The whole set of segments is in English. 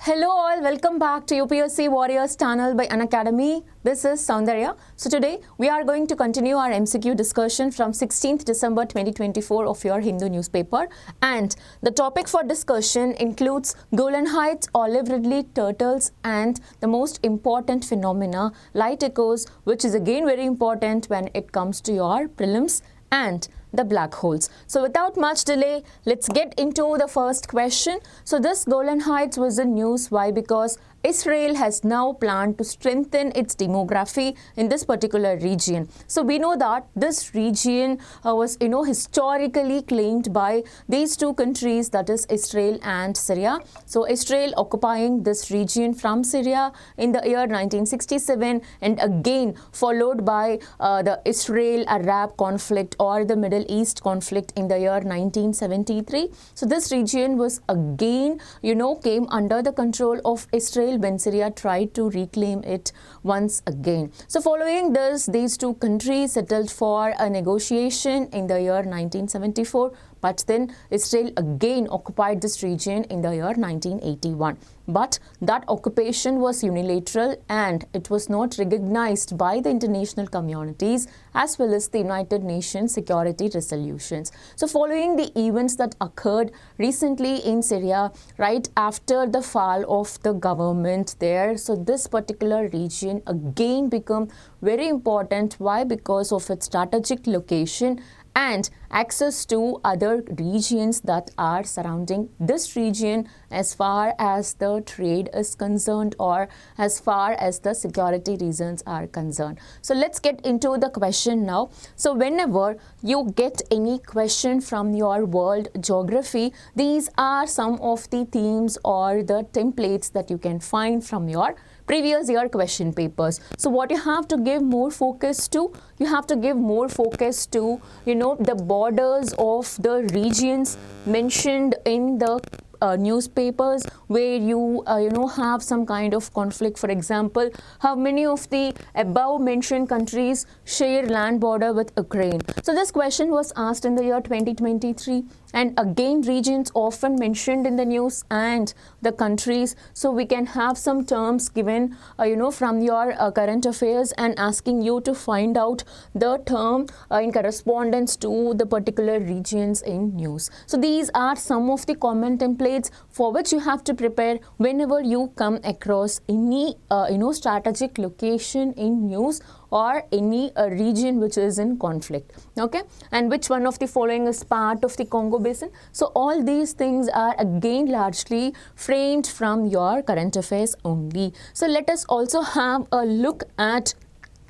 Hello all, welcome back to UPSC Warriors channel by Unacademy. This is Soundarya. So today we are going to continue our MCQ discussion from 16th December 2024 of your Hindu newspaper, and the topic for discussion includes Golan Heights, olive Ridley, turtles, and the most important phenomena, light echoes, which is again very important when it comes to your prelims, and the black holes. So without much delay, let's get into the first question. So this Golan Heights was in news. Why? Because Israel has now planned to strengthen its demography in this particular region. So we know that this region was historically claimed by these two countries, that is Israel and Syria. So Israel occupying this region from Syria in the year 1967, and again followed by the Israel-Arab conflict or the Middle East conflict in the year 1973. So this region was again came under the control of Israel when Syria tried to reclaim it once again. So following this, these two countries settled for a negotiation in the year 1974, but then Israel again occupied this region in the year 1981. But that occupation was unilateral and it was not recognized by the international communities as well as the United Nations security resolutions. So following the events that occurred recently in Syria, right after the fall of the government there, so this particular region again became very important. Why? Because of its strategic location and access to other regions that are surrounding this region as far as the trade is concerned or as far as the security reasons are concerned. So let's get into the question now. So whenever you get any question from your world geography, these are some of the themes or the templates that you can find from your previous year question papers. So what you have to give more focus to, you have to give more focus to the borders of the regions mentioned in the newspapers where you have some kind of conflict. For example, how many of the above mentioned countries share land border with Ukraine? So this question was asked in the year 2023, and again regions often mentioned in the news and the countries. So we can have some terms given from your current affairs and asking you to find out the term in correspondence to the particular regions in news. So these are some of the common templates for which you have to prepare whenever you come across any strategic location in news or any region which is in conflict. Okay, and which one of the following is part of the Congo Basin? So all these things are again largely framed from your current affairs only. So let us also have a look at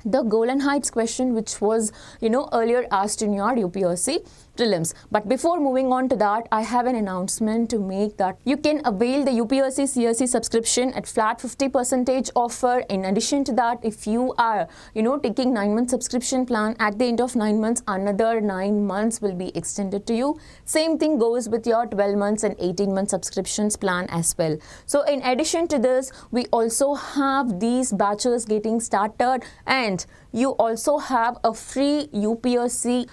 the Golan Heights question, which was earlier asked in your UPSC prelims. But before moving on to that, I have an announcement to make that you can avail the UPSC CSE subscription at flat 50% offer. In addition to that, if you are taking 9-month subscription plan, at the end of 9 months another 9 months will be extended to you. Same thing goes with your 12 months and 18-month subscriptions plan as well. So in addition to this, we also have these batches getting started, and you also have a free UPSC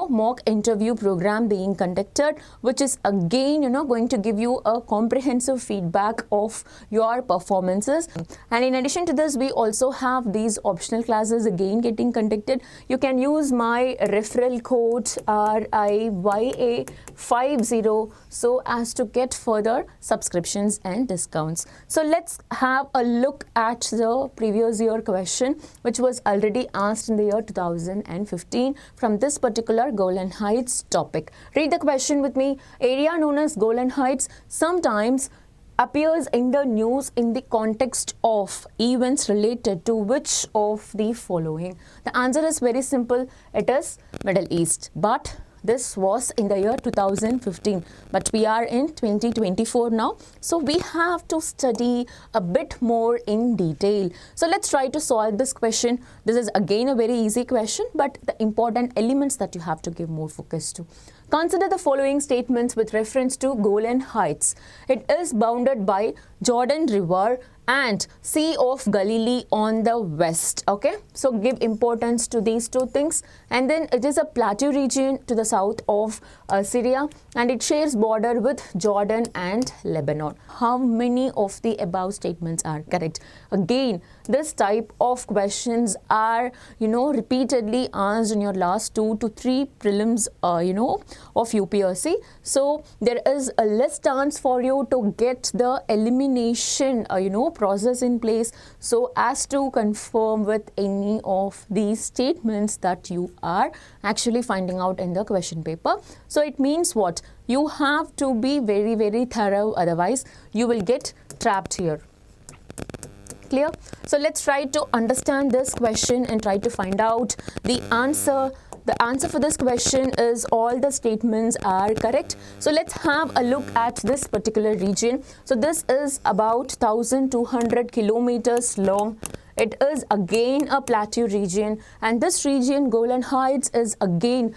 mock interview program being conducted, which is again going to give you a comprehensive feedback of your performances. And in addition to this, we also have these optional classes again getting conducted. You can use my referral code RIYA50 so as to get further subscriptions and discounts. So let's have a look at the previous year question, which was already asked in the year 2015 from this particular Golan Heights topic. Read the question with me. Area known as Golan Heights sometimes appears in the news in the context of events related to which of the following? The answer is very simple. It is Middle East. But this was in the year 2015, but we are in 2024 now, so we have to study a bit more in detail. So let's try to solve this question. This is again a very easy question, but the important elements that you have to give more focus to. Consider the following statements with reference to Golan Heights. It is bounded by Jordan River and Sea of Galilee on the west. Okay, so give importance to these two things. And then it is a plateau region to the south of Syria, and it shares border with Jordan and Lebanon. How many of the above statements are correct? Again, this type of questions are repeatedly asked in your last 2 to 3 prelims of UPSC. So there is a less chance for you to get the elimination process in place so as to confirm with any of these statements that you are actually finding out in the question paper. So it means what? You have to be very, very thorough, otherwise you will get trapped here. Clear? So let's try to understand this question and try to find out the answer. The answer for this question is all the statements are correct. So let's have a look at this particular region. So this is about 1200 kilometers long. It is again a plateau region, and this region, Golan Heights, is again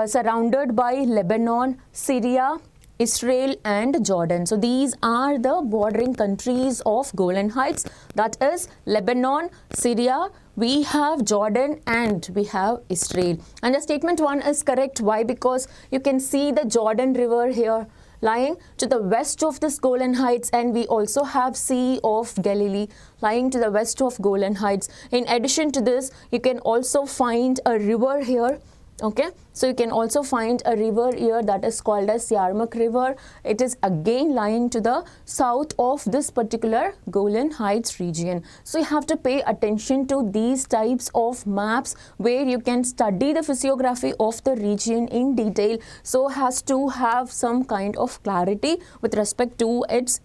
surrounded by Lebanon, Syria, Israel and Jordan. So these are the bordering countries of Golan Heights, that is Lebanon, Syria, we have Jordan and we have Israel. And the statement 1 is correct. Why? Because you can see the Jordan River here lying to the west of this Golan Heights, and we also have Sea of Galilee lying to the west of Golan Heights. In addition to this, you can also find a river here. Okay, so you can also find a river here that is called as Yarmouk River. It is again lying to the south of this particular Golan Heights region. So you have to pay attention to these types of maps where you can study the physiography of the region in detail, so has to have some kind of clarity with respect to its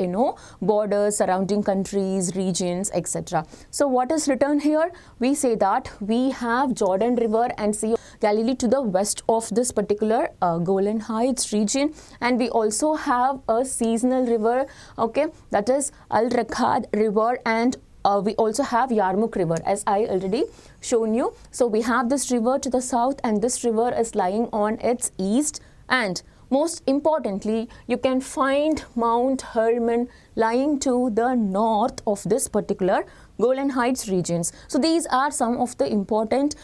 borders, surrounding countries, regions, etc. So what is written here? We say that we have Jordan River and Sea of Galilee to the west of this particular Golan Heights region, and we also have a seasonal river, okay, that is Al Rakhad River, and we also have Yarmouk River, as I already shown you. So we have this river to the south, and this river is lying on its east, and most importantly, you can find Mount Hermon lying to the north of this particular Golan Heights regions. So these are some of the important,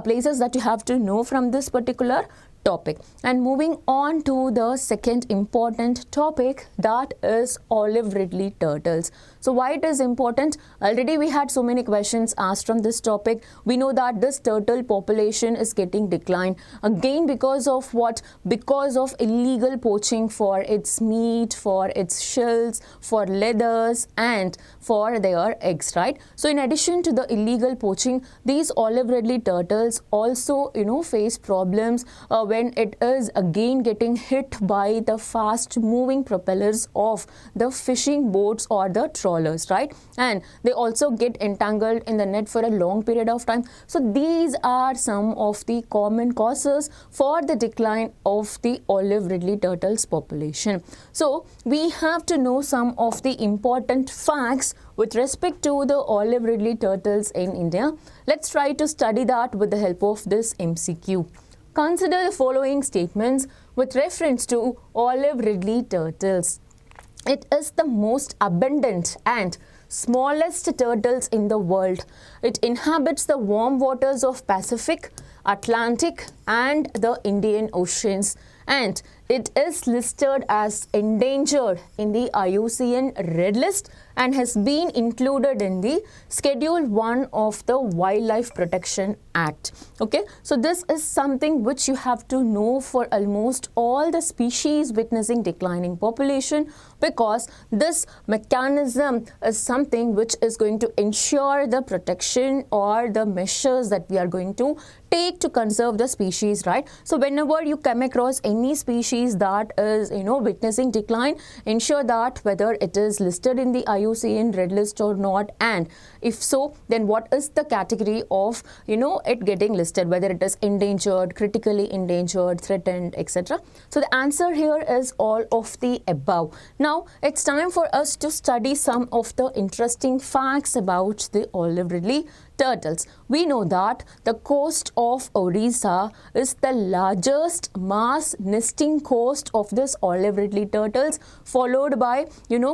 places that you have to know from this particular topic. And moving on to the second important topic, that is olive ridley turtles. So why it is important? Already we had so many questions asked from this topic. We know that this turtle population is getting declined. Again, because of what? Because of illegal poaching for its meat, for its shells, for leathers and for their eggs, right? So in addition to the illegal poaching, these olive ridley turtles also face problems when it is again getting hit by the fast moving propellers of the fishing boats or the trawlers, right? And they also get entangled in the net for a long period of time. So these are some of the common causes for the decline of the olive ridley turtles population. So we have to know some of the important facts with respect to the olive ridley turtles in India. Let's try to study that with the help of this MCQ. Consider the following statements with reference to olive ridley turtles. It is the most abundant and smallest turtles in the world. It inhabits the warm waters of Pacific, Atlantic and the Indian Oceans, and it is listed as endangered in the IUCN Red List and has been included in the Schedule 1 of the Wildlife Protection Act. Okay, so this is something which you have to know for almost all the species witnessing declining population, because this mechanism is something which is going to ensure the protection or the measures that we are going to take to conserve the species, right? So whenever you come across any species that is witnessing decline, ensure that whether it is listed in the IUCN Red List or not, and if so, then what is the category of it getting listed, whether it is endangered, critically endangered, threatened, etc. So the answer here is all of the above. Now it's time for us to study some of the interesting facts about the olive ridley turtles. We know that the coast of Odisha is the largest mass nesting coast of this olive ridley turtles, followed by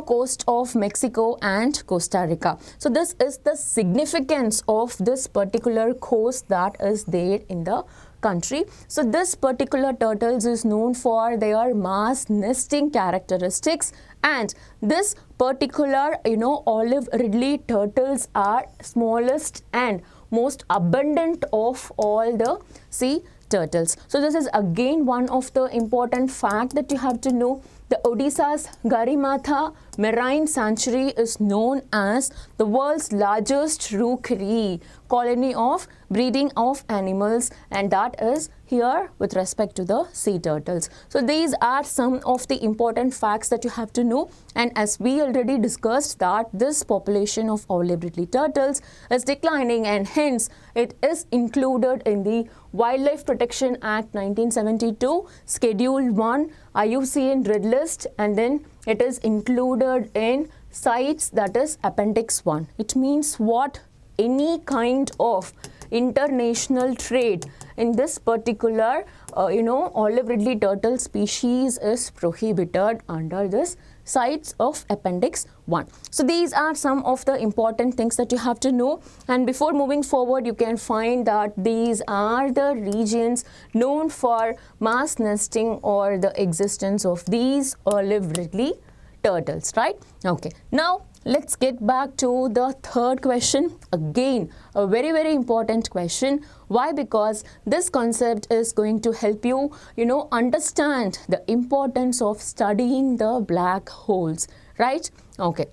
coast of Mexico and Costa Rica. So this is the significance of this particular coast that is there in the country. So this particular turtles is known for their mass nesting characteristics, and this particular olive ridley turtles are smallest and most abundant of all the sea turtles. So this is again one of the important fact that you have to know. The Odisha's Garimatha Marine Sanctuary is known as the world's largest rookery colony of breeding of animals, and that is here with respect to the sea turtles. So these are some of the important facts that you have to know, and as we already discussed that this population of olive ridley turtles is declining, and hence it is included in the Wildlife Protection Act 1972 Schedule 1 IUCN Red List, and then it is included in CITES, that is Appendix 1. It means what? Any kind of international trade in this particular olive ridley turtle species is prohibited under this CITES of Appendix 1. So these are some of the important things that you have to know, and before moving forward you can find that these are the regions known for mass nesting or the existence of these olive ridley turtles, right? Okay, now let's get back to the third question. Again, a very, very important question. Why? Because this concept is going to help you, understand the importance of studying the black holes, right? Okay.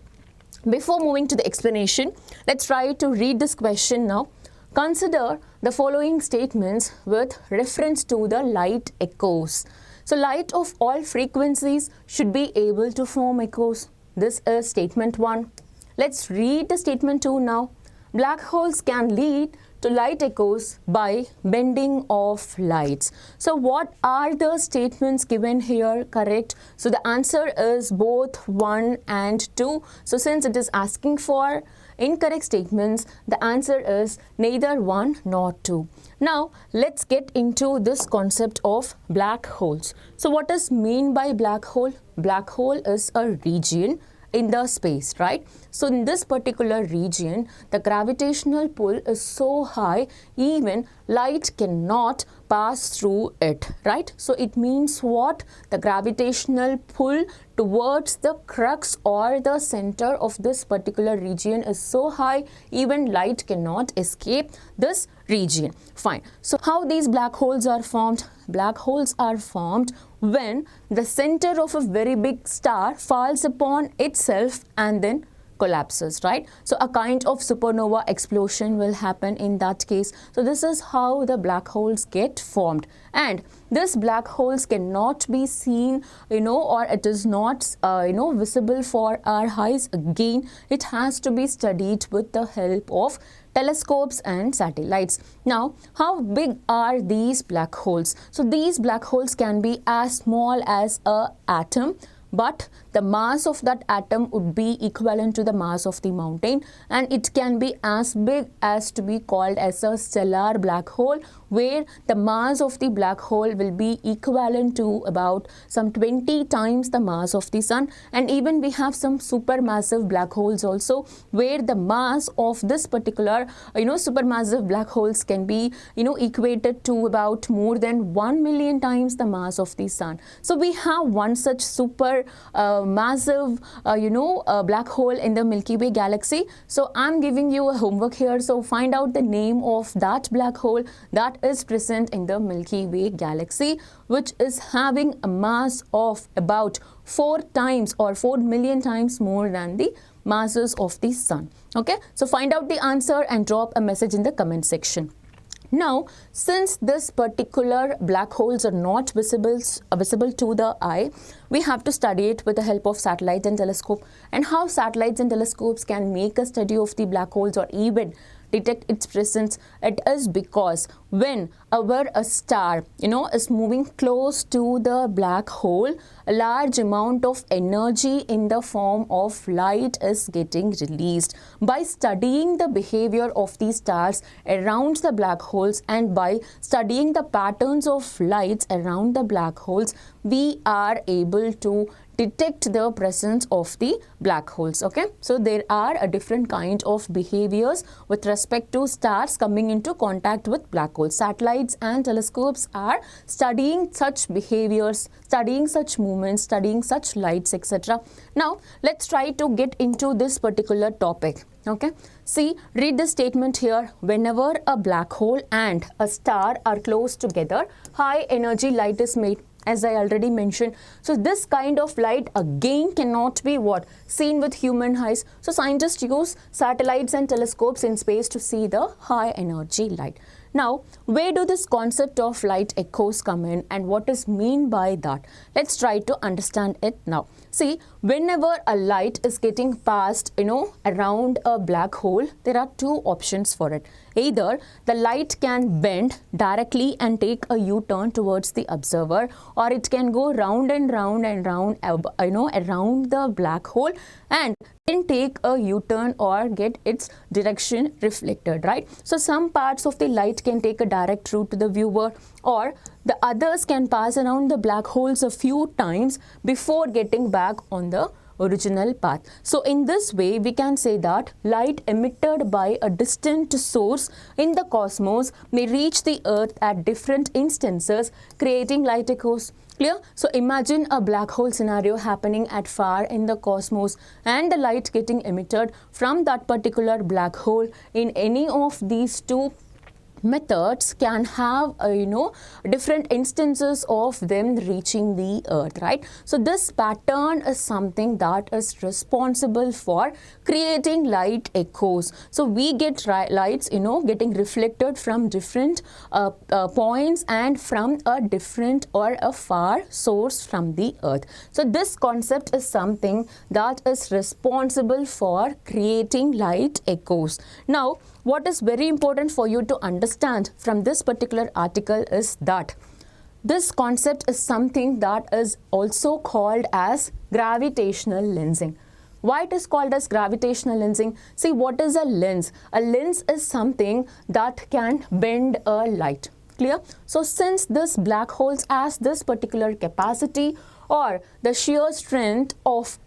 Before moving to the explanation, let's try to read this question now. Consider the following statements with reference to the light echoes. So light of all frequencies should be able to form echoes. This is statement 1. Let's read the statement 2 now. Black holes can lead to light echoes by bending of lights. So what are the statements given here correct? So the answer is both 1 and 2. So since it is asking for incorrect statements, the answer is neither 1 nor 2. Now let's get into this concept of black holes. So what is mean by black hole? Black hole is a region in the space, right? So in this particular region, the gravitational pull is so high, even light cannot pass through it, right? So it means what? The gravitational pull towards the crux or the center of this particular region is so high, even light cannot escape this region. Fine. So how these black holes are formed? Black holes are formed when the center of a very big star falls upon itself and then collapses, right? So a kind of supernova explosion will happen in that case. So this is how the black holes get formed, and this black holes cannot be seen, or it is not, visible for our eyes. Again, it has to be studied with the help of telescopes and satellites. Now, how big are these black holes? So these black holes can be as small as an atom, but the mass of that atom would be equivalent to the mass of the mountain, and it can be as big as to be called as a stellar black hole, where the mass of the black hole will be equivalent to about some 20 times the mass of the sun. And even we have some supermassive black holes also, where the mass of this particular supermassive black holes can be equated to about more than 1 million times the mass of the sun. So we have one such super massive black hole in the Milky Way galaxy. So I'm giving you a homework here. So find out the name of that black hole that is present in the Milky Way galaxy, which is having a mass of about 4 times or 4 million times more than the masses of the sun. Okay, so find out the answer and drop a message in the comment section. Now, since this particular black holes are not visible to the eye, we have to study it with the help of satellite and telescope. And how satellites and telescopes can make a study of the black holes or even detect its presence? It is because whenever a star is moving close to the black hole, a large amount of energy in the form of light is getting released. By studying the behavior of these stars around the black holes and by studying the patterns of lights around the black holes, we are able to detect the presence of the black holes. Okay, so there are a different kind of behaviors with respect to stars coming into contact with black holes. Satellites and telescopes are studying such behaviors, studying such movements, studying such lights, etc. Now let's try to get into this particular topic. Okay, see, read the statement here. Whenever a black hole and a star are close together, high energy light is made, as I already mentioned. So this kind of light again cannot be what? Seen with human eyes. So scientists use satellites and telescopes in space to see the high energy light. Now, where do this concept of light echoes come in and what is mean by that? Let's try to understand it now. See, whenever a light is getting passed, around a black hole, there are two options for it. Either the light can bend directly and take a U-turn towards the observer, or it can go round and round and round, around the black hole and then take a U-turn or get its direction reflected, right? So some parts of the light can take a direct route to the viewer, or the others can pass around the black holes a few times before getting back on the original path. So in this way, we can say that light emitted by a distant source in the cosmos may reach the earth at different instances, creating light echoes. Clear? So imagine a black hole scenario happening at far in the cosmos and the light getting emitted from that particular black hole. In any of these two methods can have different instances of them reaching the earth, right? So this pattern is something that is responsible for creating light echoes. So we get lights getting reflected from different points and from a different or a far source from the earth. So this concept is something that is responsible for creating light echoes. Now, what is very important for you to understand from this particular article is that this concept is something that is also called as gravitational lensing. Why it is called as gravitational lensing? See, what is a lens? A lens is something that can bend a light. Clear? So since this black holes has this particular capacity or the sheer strength of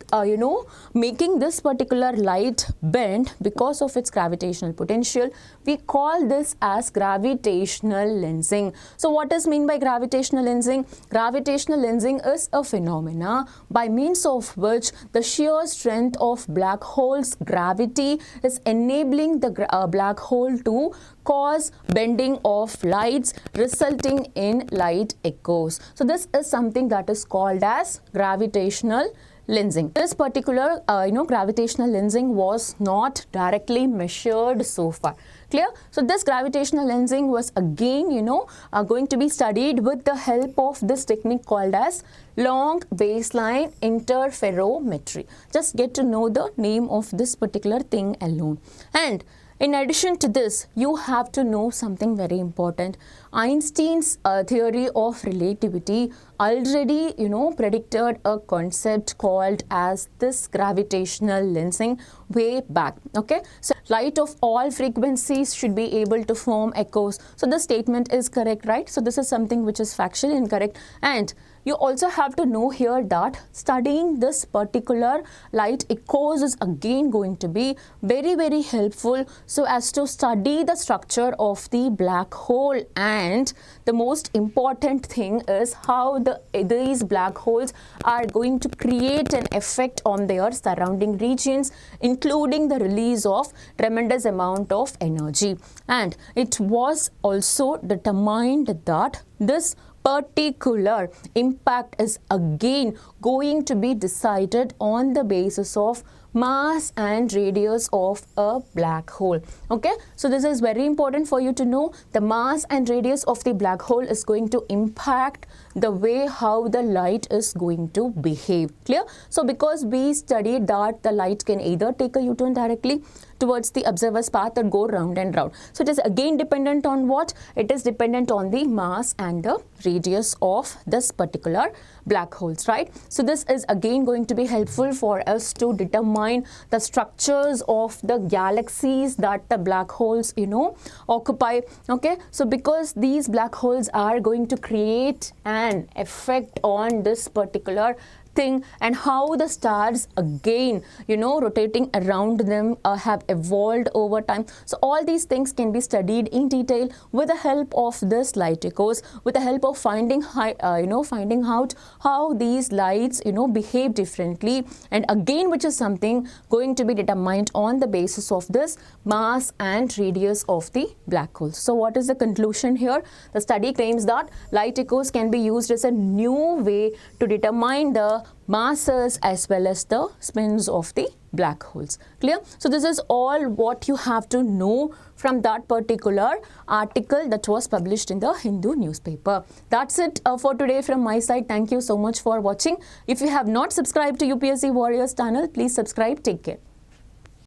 making this particular light bend because of its gravitational potential, we call this as gravitational lensing. So what is mean by gravitational lensing? Gravitational lensing is a phenomena by means of which the sheer strength of black hole's gravity is enabling the black hole to cause bending of lights, resulting in light echoes. So this is something that is called as gravitational lensing. This particular gravitational lensing was not directly measured so far. Clear? So this gravitational lensing was again going to be studied with the help of this technique called as long baseline interferometry. Just get to know the name of this particular thing alone. And in addition to this, you have to know something very important. Einstein's theory of relativity already, predicted a concept called as this gravitational lensing way back. Okay, so light of all frequencies should be able to form echoes. So the statement is correct, right? So this is something which is factually incorrect. And you also have to know here that studying this particular light echoes is again going to be very, very helpful so as to study the structure of the black hole. And the most important thing is how these black holes are going to create an effect on their surrounding regions, including the release of tremendous amount of energy. And it was also determined that this particular impact is again going to be decided on the basis of mass and radius of a black hole. Okay, so this is very important for you to know. The mass and radius of the black hole is going to impact the way how the light is going to behave. Clear? So because we studied that the light can either take a U-turn directly towards the observer's path or go round and round. So it is again dependent on what? It is dependent on the mass and the radius of this particular black holes, right? So this is again going to be helpful for us to determine the structures of the galaxies that the black holes, occupy. Okay, so because these black holes are going to create an effect on this particular thing, and how the stars again rotating around them have evolved over time. So all these things can be studied in detail with the help of this light echoes, with the help of finding out how these lights behave differently, and again which is something going to be determined on the basis of this mass and radius of the black holes. So what is the conclusion here? The study claims that light echoes can be used as a new way to determine the masses as well as the spins of the black holes. Clear? So this is all what you have to know from that particular article that was published in the Hindu newspaper. That's it for today from my side. Thank you so much for watching. If you have not subscribed to UPSC Warriors channel, please subscribe. Take care.